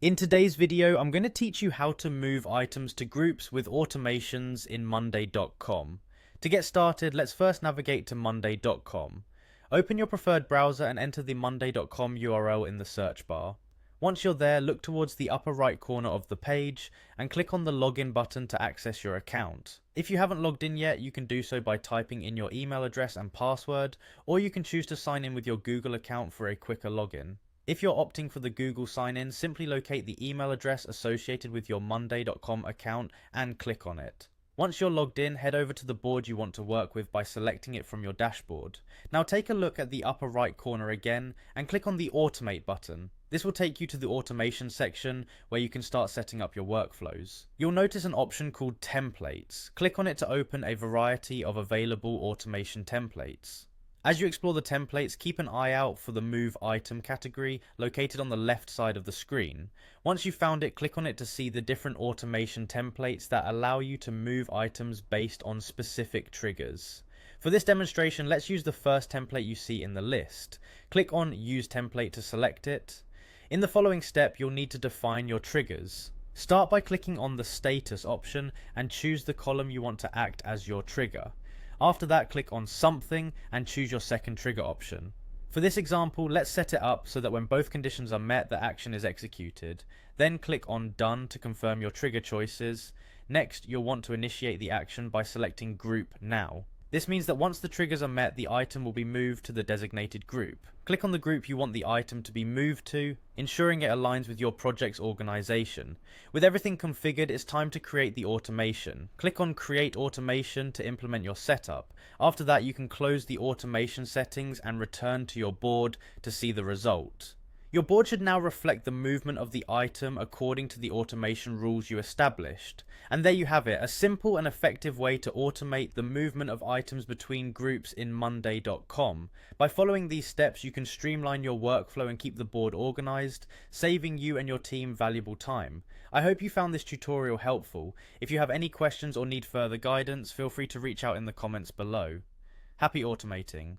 In today's video, I'm going to teach you how to move items to groups with automations in Monday.com. To get started, let's first navigate to Monday.com. Open your preferred browser and enter the Monday.com URL in the search bar. Once you're there, look towards the upper right corner of the page and click on the login button to access your account. If you haven't logged in yet, you can do so by typing in your email address and password, or you can choose to sign in with your Google account for a quicker login. If you're opting for the Google sign-in, simply locate the email address associated with your Monday.com account and click on it. Once you're logged in, head over to the board you want to work with by selecting it from your dashboard. Now take a look at the upper right corner again and click on the Automate button. This will take you to the automation section where you can start setting up your workflows. You'll notice an option called Templates. Click on it to open a variety of available automation templates. As you explore the templates, keep an eye out for the Move Item category located on the left side of the screen. Once you've found it, click on it to see the different automation templates that allow you to move items based on specific triggers. For this demonstration, let's use the first template you see in the list. Click on Use Template to select it. In the following step, you'll need to define your triggers. Start by clicking on the Status option and choose the column you want to act as your trigger. After that, click on Something and choose your second trigger option. For this example, let's set it up so that when both conditions are met, the action is executed. Then click on Done to confirm your trigger choices. Next, you'll want to initiate the action by selecting Group Now. This means that once the triggers are met, the item will be moved to the designated group. Click on the group you want the item to be moved to, ensuring it aligns with your project's organization. With everything configured, it's time to create the automation. Click on Create Automation to implement your setup. After that, you can close the automation settings and return to your board to see the result. Your board should now reflect the movement of the item according to the automation rules you established. And there you have it, a simple and effective way to automate the movement of items between groups in Monday.com. By following these steps, you can streamline your workflow and keep the board organized, saving you and your team valuable time. I hope you found this tutorial helpful. If you have any questions or need further guidance, feel free to reach out in the comments below. Happy automating!